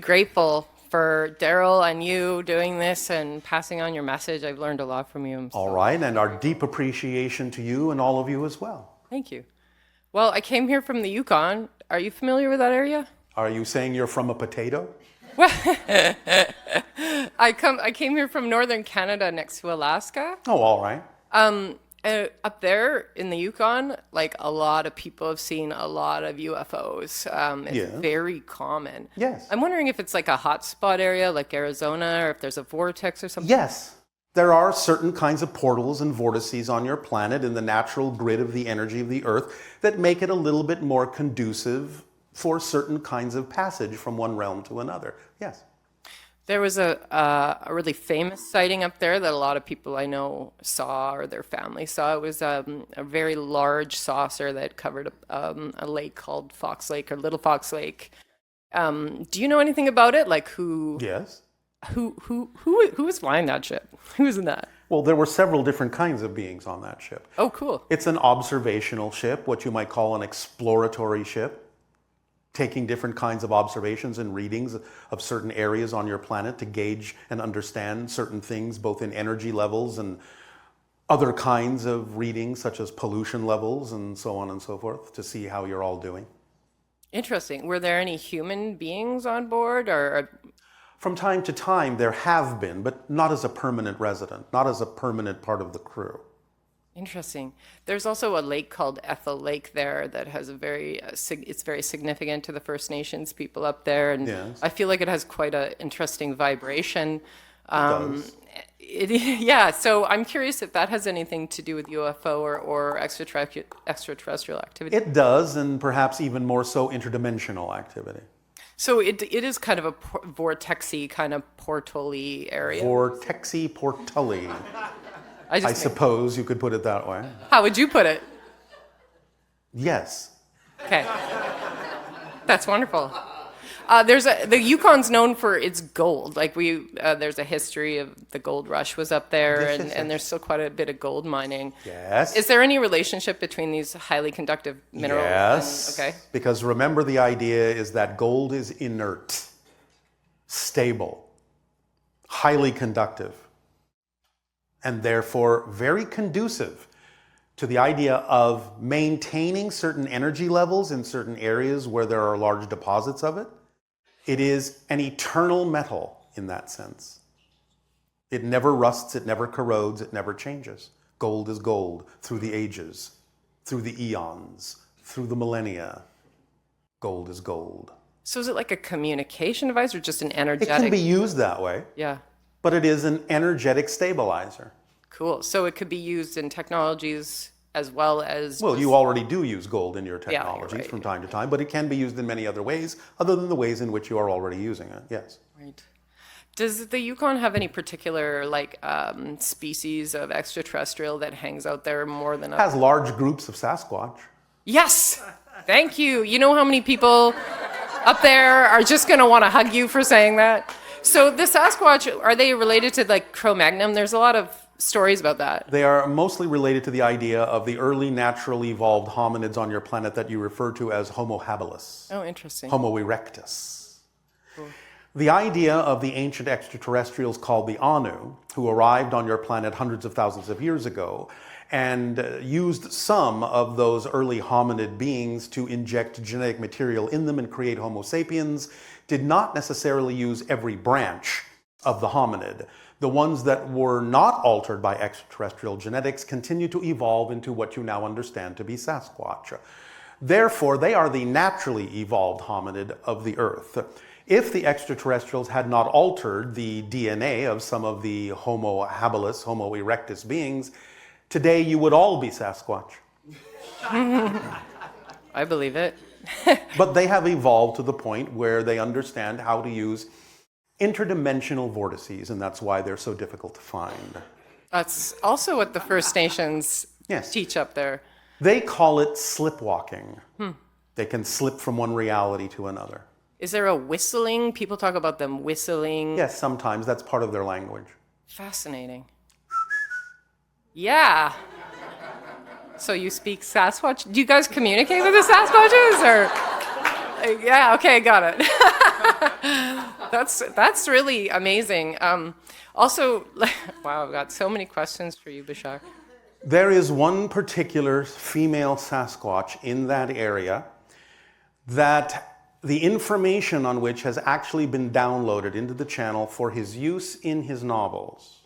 Grateful for Darryl and you doing this and passing on your message. I've learned a lot from you. All right, and our deep appreciation to you and all of you as well. Thank you. Well, I came here from the Yukon. Are you familiar with that area? Are you saying you're from a potato? Well, I came here from northern Canada next to Alaska. Oh, all right. Up there in the Yukon, like a lot of people have seen a lot of UFOs. It's Yeah. very common. Yes. I'm wondering if it's like a hotspot area like Arizona or if there's a vortex or something. Yes. There are certain kinds of portals and vortices on your planet in the natural grid of the energy of the Earth that make it a little bit more conducive for certain kinds of passage from one realm to another. Yes. There was a really famous sighting up there that a lot of people I know saw or their family saw. It was a very large saucer that covered a lake called Fox Lake or Little Fox Lake. Do you know anything about it? Like Yes. who was flying that ship? Who was in that? Well, there were several different kinds of beings on that ship. Oh, cool. It's an observational ship, what you might call an exploratory ship, taking different kinds of observations and readings of certain areas on your planet to gauge and understand certain things, both in energy levels and other kinds of readings, such as pollution levels and so on and so forth, to see how you're all doing. Interesting. Were there any human beings on board or From time to time, there have been, but not as a permanent resident, not as a permanent part of the crew. Interesting. There's also a lake called Ethel Lake there that has a it's very significant to the First Nations people up there, and Yes. I feel like it has quite an interesting vibration. Does. Yeah, so I'm curious if that has anything to do with UFO or extraterrestrial activity. It does, and perhaps even more so interdimensional activity. So it is kind of a vortexy, kind of portal-y area. Vortexy portulli, I just suppose you could put it that way. How would you put it? Yes. Okay. That's wonderful. The Yukon's known for its gold. Like there's a history of the gold rush was up there, and there's still quite a bit of gold mining. Yes. Is there any relationship between these highly conductive minerals? Yes. Okay. Because remember, the idea is that gold is inert, stable, highly conductive, and therefore very conducive to the idea of maintaining certain energy levels in certain areas where there are large deposits of it. It is an eternal metal in that sense. It never rusts, it never corrodes, it never changes. Gold is gold through the ages, through the eons, through the millennia. Gold is gold. So is it like a communication device or just an It energetic? can be used that way, Yeah. but it is an energetic stabilizer. Cool. So it could be used in technologies as well as. Well, you already do use gold in your you're technologies right. from time to time, but it can be used in many other ways other than the ways in which you are already using it, yes. Right. Does the Yukon have any particular species of extraterrestrial that hangs out there more than It others? has large groups of Sasquatch. Yes. Thank you. You know how many people up there are just going to want to hug you for saying that? So the Sasquatch, are they related to like Cro-Magnon? There's a lot of stories about that. They are mostly related to the idea of the early naturally evolved hominids on your planet that you refer to as Homo habilis, Oh, interesting. Homo erectus. The idea of the ancient extraterrestrials called the Anu, who arrived on your planet hundreds of thousands of years ago and used some of those early hominid beings to inject genetic material in them and create Homo sapiens, did not necessarily use every branch of the hominid. The ones that were not altered by extraterrestrial genetics continue to evolve into what you now understand to be Sasquatch. Therefore, they are the naturally evolved hominid of the Earth. If the extraterrestrials had not altered the DNA of some of the Homo habilis, Homo erectus beings, today you would all be Sasquatch. I believe it. But they have evolved to the point where they understand how to use interdimensional vortices, and that's why they're so difficult to find. That's also what the First Nations Yes. teach up there. They call it slipwalking. They can slip from one reality to another. Is there a whistling? People talk about them whistling. Yes, sometimes that's part of their language. Fascinating. Yeah. So you speak Sasquatch? Do you guys communicate with the Sasquatches or? Yeah, okay, got it. That's really amazing. Also, wow, I've got so many questions for you, Bashar. There is one particular female Sasquatch in that area that the information on which has actually been downloaded into the channel for his use in his novels.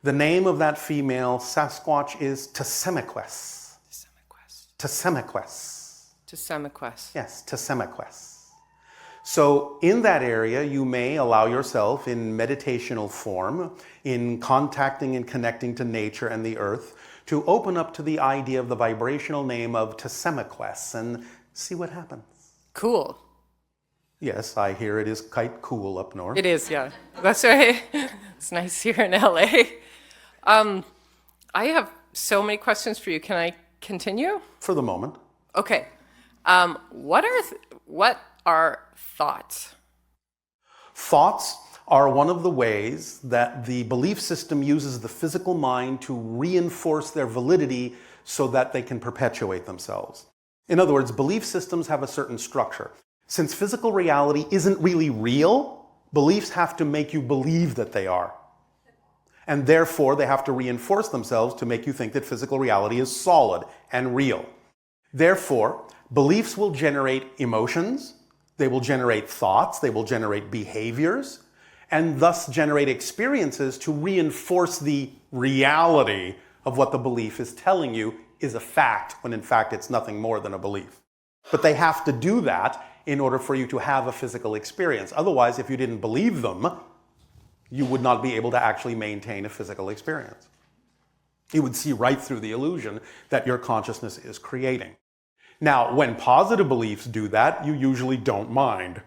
The name of that female Sasquatch is Tsemiquest. Tsemiquest. Yes, Tsemiquest. So in that area, you may allow yourself in meditational form, in contacting and connecting to nature and the earth, to open up to the idea of the vibrational name of Tsemiquest and see what happens. Cool. Yes, I hear it is quite cool up north. It is, yeah. That's right. It's nice here in LA. I have so many questions for you. Can I continue? For the moment. Okay. What are thoughts? Thoughts are one of the ways that the belief system uses the physical mind to reinforce their validity so that they can perpetuate themselves. In other words, belief systems have a certain structure. Since physical reality isn't really real, beliefs have to make you believe that they are. And therefore, they have to reinforce themselves to make you think that physical reality is solid and real. Therefore, beliefs will generate emotions, they will generate thoughts, they will generate behaviors, and thus generate experiences to reinforce the reality of what the belief is telling you is a fact, when in fact it's nothing more than a belief. But they have to do that in order for you to have a physical experience. Otherwise, if you didn't believe them, you would not be able to actually maintain a physical experience. You would see right through the illusion that your consciousness is creating. Now, when positive beliefs do that, you usually don't mind.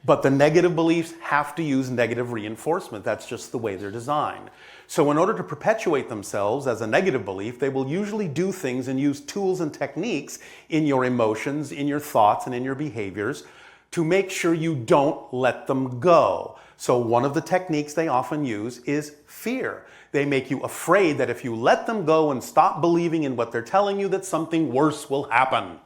But the negative beliefs have to use negative reinforcement. That's just the way they're designed. So in order to perpetuate themselves as a negative belief, they will usually do things and use tools and techniques in your emotions, in your thoughts, and in your behaviors to make sure you don't let them go. So one of the techniques they often use is fear. They make you afraid that if you let them go and stop believing in what they're telling you, that something worse will happen.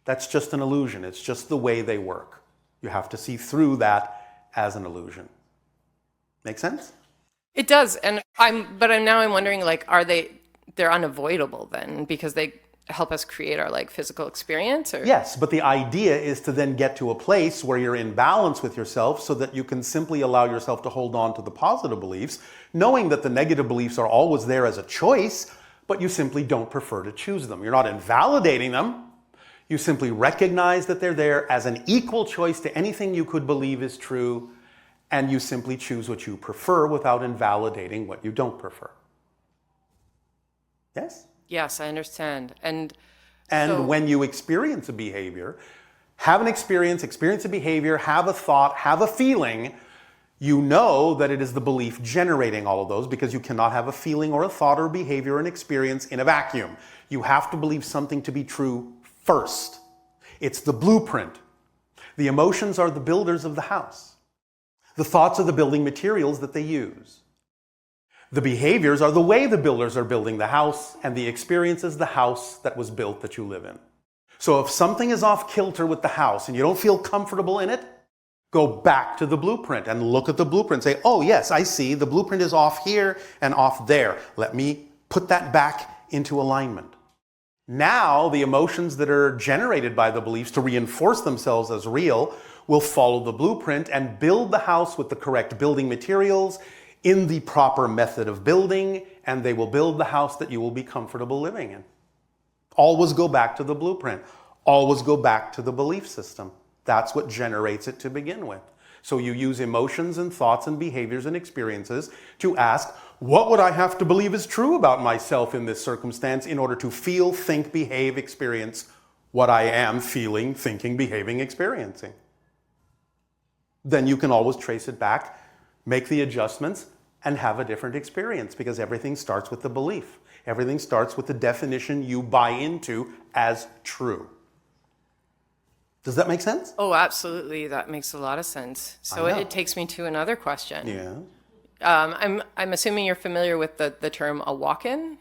That's just an illusion. It's just the way they work. You have to see through that as an illusion. Make sense? It does, and I'm wondering, like, they're unavoidable then because they help us create our physical experience? Or? Yes, but the idea is to then get to a place where you're in balance with yourself so that you can simply allow yourself to hold on to the positive beliefs, knowing that the negative beliefs are always there as a choice, but you simply don't prefer to choose them. You're not invalidating them. You simply recognize that they're there as an equal choice to anything you could believe is true, and you simply choose what you prefer without invalidating what you don't prefer. Yes? Yes, I understand. And when you experience a behavior, have an experience a behavior, have a thought, have a feeling, you know that it is the belief generating all of those because you cannot have a feeling or a thought or behavior or an experience in a vacuum. You have to believe something to be true first. It's the blueprint. The emotions are the builders of the house. The thoughts are the building materials that they use. The behaviors are the way the builders are building the house, and the experience is the house that was built that you live in. So if something is off kilter with the house and you don't feel comfortable in it, go back to the blueprint and look at the blueprint. Say, oh yes, I see, the blueprint is off here and off there. Let me put that back into alignment. Now the emotions that are generated by the beliefs to reinforce themselves as real will follow the blueprint and build the house with the correct building materials in the proper method of building, and they will build the house that you will be comfortable living in. Always go back to the blueprint. Always go back to the belief system. That's what generates it to begin with. So you use emotions and thoughts and behaviors and experiences to ask, what would I have to believe is true about myself in this circumstance in order to feel, think, behave, experience what I am feeling, thinking, behaving, experiencing? Then you can always trace it back, make the adjustments, and have a different experience because everything starts with the belief. Everything starts with the definition you buy into as true. Does that make sense? Oh, absolutely. That makes a lot of sense. So it takes me to another question. Yeah. I'm assuming you're familiar with the term a walk-in?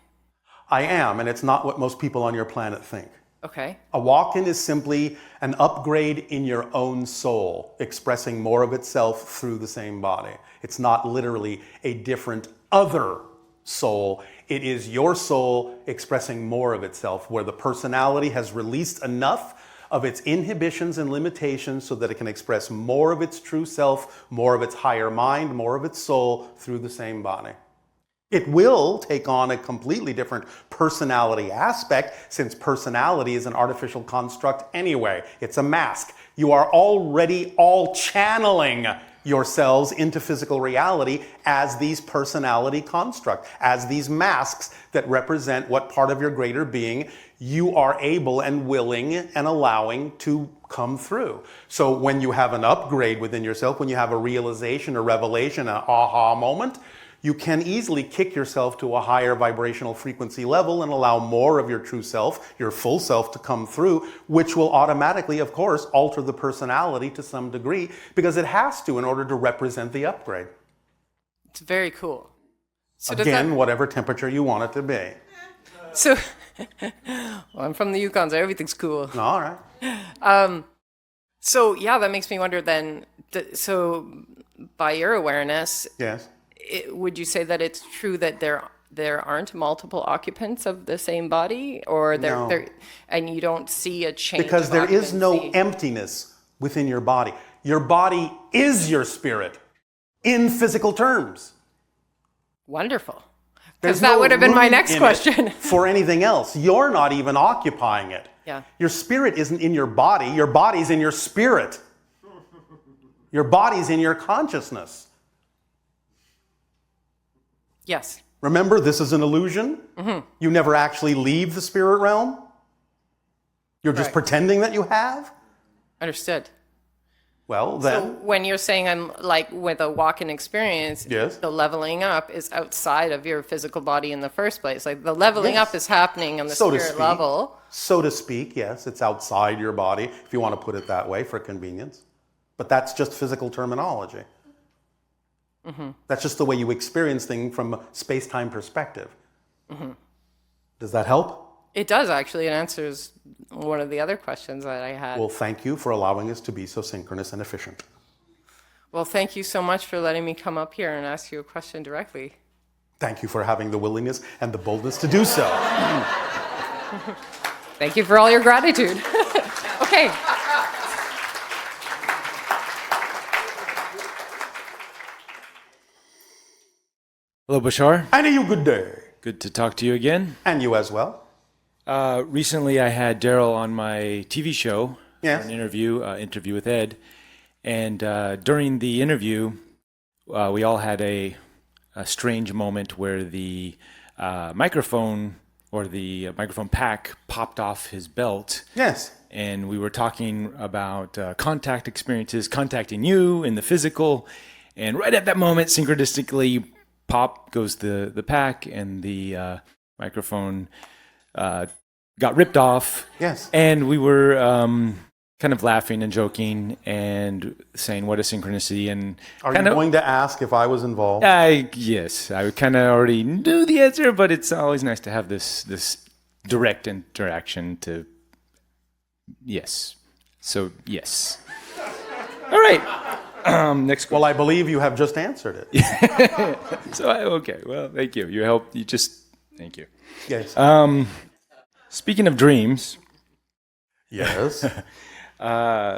I am, and it's not what most people on your planet think. Okay. A walk-in is simply an upgrade in your own soul, expressing more of itself through the same body. It's not literally a different other soul. It is your soul expressing more of itself, where the personality has released enough of its inhibitions and limitations so that it can express more of its true self, more of its higher mind, more of its soul through the same body. It will take on a completely different personality aspect, since personality is an artificial construct anyway. It's a mask. You are already all channeling yourselves into physical reality as these personality constructs, as these masks that represent what part of your greater being you are able and willing and allowing to come through. So when you have an upgrade within yourself, when you have a realization, a revelation, an aha moment, you can easily kick yourself to a higher vibrational frequency level and allow more of your true self, your full self, to come through, which will automatically, of course, alter the personality to some degree, because it has to in order to represent the upgrade. It's very cool. So Again, whatever temperature you want it to be. So, well, I'm from the Yukon, so everything's cool. All right. So yeah, that makes me wonder then, so by your awareness, Yes. Would you say that it's true that there aren't multiple occupants of the same body, or No. and you don't see a change? Because there is no occupancy? emptiness within your body. Your body is your spirit in physical terms. Wonderful. There's Because that no would have been my room next in question. it for anything else. You're not even occupying it. Yeah. Your spirit isn't in your body. Your body's in your spirit. Your body's in your consciousness. Yes. Remember, this is an illusion. Mm-hmm. You never actually leave the spirit realm. You're just Right. pretending that you have. Understood. Well, So then, when you're saying I'm like with a walk-in experience, Yes. the leveling up is outside of your physical body in the first place. Like the leveling Yes. up is happening on the so to spirit speak. level. So to speak, yes, it's outside your body, if you want to put it that way for convenience. But that's just physical terminology. Mm-hmm. That's just the way you experience things from a space-time perspective. Mm-hmm. Does that help? It does actually. It answers one of the other questions that I had. Well, thank you for allowing us to be so synchronous and efficient. Well, thank you so much for letting me come up here and ask you a question directly. Thank you for having the willingness and the boldness to do so. Thank you for all your gratitude. Okay. Hello, Bashar. And you good day. Good to talk to you again. And you as well. Recently, I had Darryl on my TV show Yes. for an interview with Ed. And during the interview, we all had a strange moment where the microphone or the microphone pack popped off his belt. Yes. And we were talking about contact experiences, contacting you in the physical. And right at that moment, synchronistically, pop goes the pack, and the microphone got ripped off. Yes. And we were kind of laughing and joking and saying what a synchronicity. And Are you going to ask if I was involved? yes, I kind of already knew the answer, but it's always nice to have this direct interaction to. Yes. So yes. All right. Next question. Well, I believe you have just answered it. So okay. Well, thank you. You helped. Thank you. Yes. Speaking of dreams, Yes.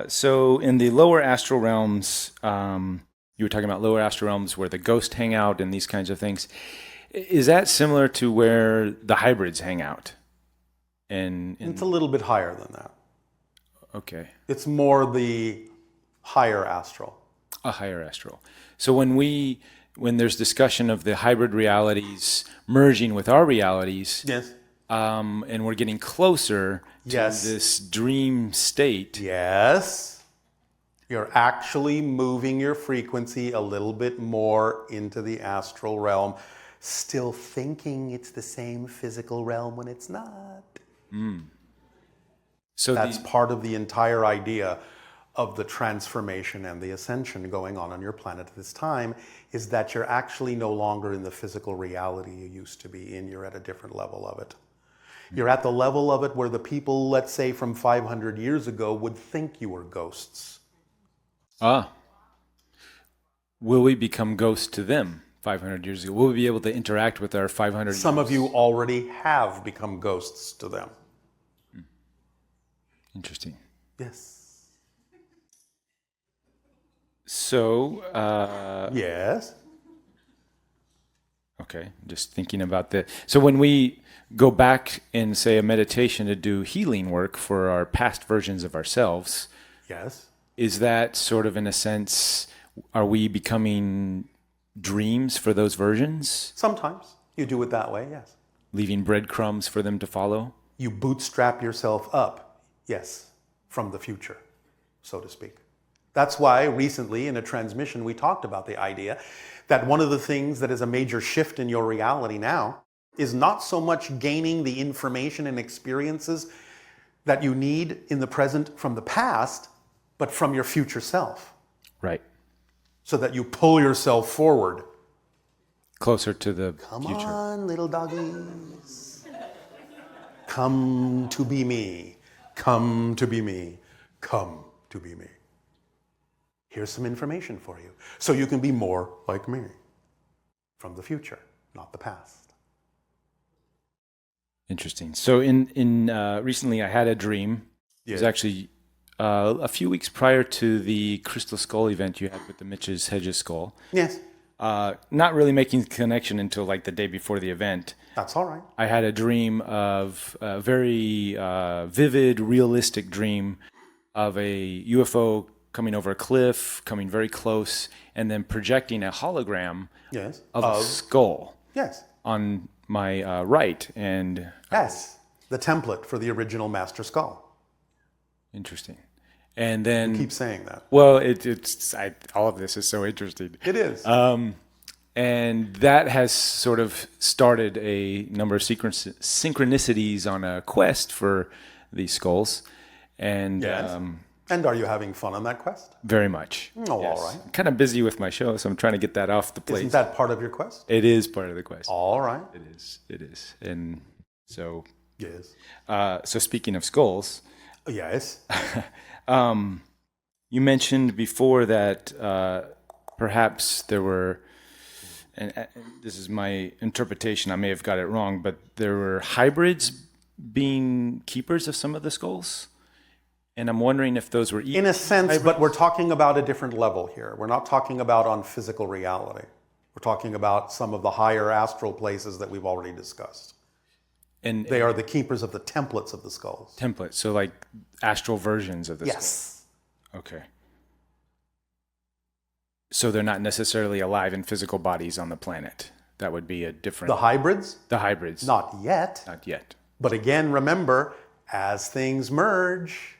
so in the lower astral realms, you were talking about lower astral realms where the ghosts hang out and these kinds of things. Is that similar to where the hybrids hang out? It's a little bit higher than that. Okay. It's more the higher astral. A higher astral. So when there's discussion of the hybrid realities merging with our realities, Yes. and we're getting closer to Yes. this dream state. Yes. You're actually moving your frequency a little bit more into the astral realm, still thinking it's the same physical realm when it's not. So That's part of the entire idea of the transformation and the ascension going on your planet at this time, is that you're actually no longer in the physical reality you used to be in. You're at a different level of it. You're at the level of it where the people, let's say from 500 years ago, would think you were ghosts. Ah. Will we become ghosts to them 500 years ago? Will we be able to interact with our 500 Some years? of you already have become ghosts to them. Interesting. Yes. So, Yes. okay, just thinking about that. So when we go back in, say, a meditation to do healing work for our past versions of ourselves, Yes. is that sort of, in a sense, are we becoming dreams for those versions? Sometimes you do it that way, yes. Leaving breadcrumbs for them to follow? You bootstrap yourself up, yes, from the future, so to speak. That's why recently in a transmission we talked about the idea that one of the things that is a major shift in your reality now is not so much gaining the information and experiences that you need in the present from the past, but from your future self, Right. so that you pull yourself forward. Closer to the Come future. on, little doggies. Come to be me. Come to be me. Come to be me. Here's some information for you, so you can be more like me. From the future, not the past. Interesting. So in recently I had a dream. It was Yeah. actually a few weeks prior to the Crystal Skull event you had with the Mitch's Hedges skull. Yes, Not really making the connection until like the day before the event. that's all right. I had a dream of a very vivid, realistic dream of a UFO coming over a cliff, coming very close, and then projecting a hologram Yes. of a skull Yes. on my right. And Yes. The template for the original Master Skull. interesting. And then Keep saying that. well, all of this is so interesting. It is. And that has sort of started a number of synchronicities on a quest for these skulls. And Yes. And are you having fun on that quest? very much. Oh, all right. I'm kind of busy with my show, so I'm trying to get that off the plate. Isn't that part of your quest? It is part of the quest. All right. It is. It is. And so, Yes. so speaking of skulls, Yes. you mentioned before that perhaps there were, and this is my interpretation, I may have got it wrong, but there were hybrids being keepers of some of the skulls? And I'm wondering if those were In a sense, but we're talking about a different level here. We're not talking about on physical reality. We're talking about some of the higher astral places that we've already discussed. and They are the keepers of the templates of the skulls. templates, so like astral versions of the skull. Yes. Okay. So they're not necessarily alive in physical bodies on the planet. That would be a different... The hybrids? The hybrids. Not yet. Not yet. But again, remember, as things merge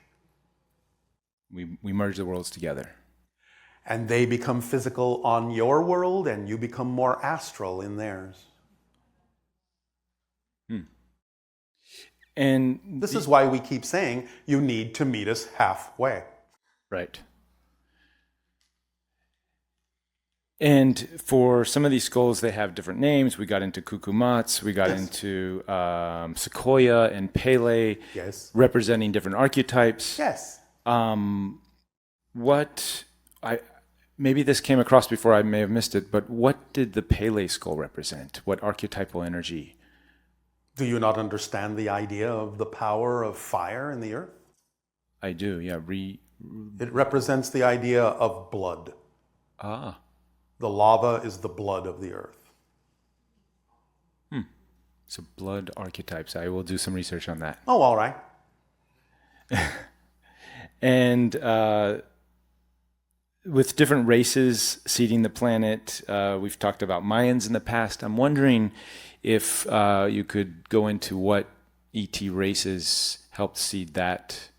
We merge the worlds together. and they become physical on your world and you become more astral in theirs. And This is why we keep saying you need to meet us halfway. right. And for some of these skulls, they have different names. We got into Kukumats, we got Yes. into Sequoia and Pele, Yes. representing different archetypes. Yes. Maybe this came across before, I may have missed it, but what did the Pele skull represent? What archetypal energy? Do you not understand the idea of the power of fire in the earth? I do, yeah. It represents the idea of blood. The lava is the blood of the earth. So blood archetypes. I will do some research on that. Oh, all right. And with different races seeding the planet, we've talked about Mayans in the past. I'm wondering if you could go into what ET races helped seed that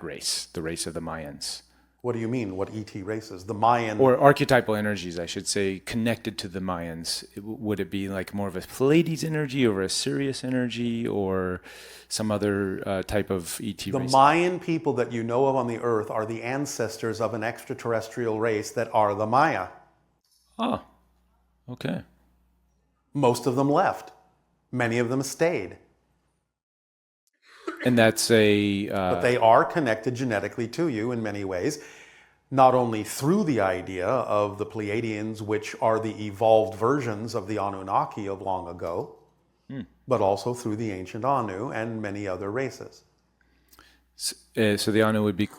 race, the race of the Mayans. What do you mean? What ET races? The Mayan. Or archetypal energies, I should say, connected to the Mayans. Would it be like more of a Pleiades energy or a Sirius energy or some other type of ET the race? Mayan people that you know of on the earth are the ancestors of an extraterrestrial race that are the Maya. Oh, okay. Most of them left. Many of them stayed. And that's a... But they are connected genetically to you in many ways, not only through the idea of the Pleiadians, which are the evolved versions of the Anunnaki of long ago, but also through the ancient Anu and many other races. So the Anu would be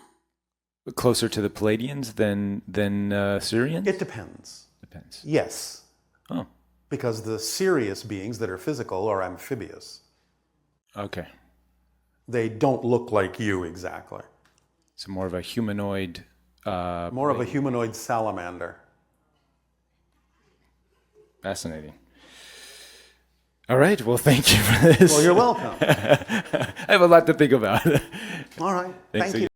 closer to the Pleiadians than Syrians? It depends. Depends. Yes. Oh, Because the Sirius beings that are physical are amphibious. okay. They don't look like you exactly. So more of a humanoid... More of a humanoid salamander. Fascinating. All right. Well, thank you for this. Well, you're welcome. I have a lot to think about. All right. Thank you.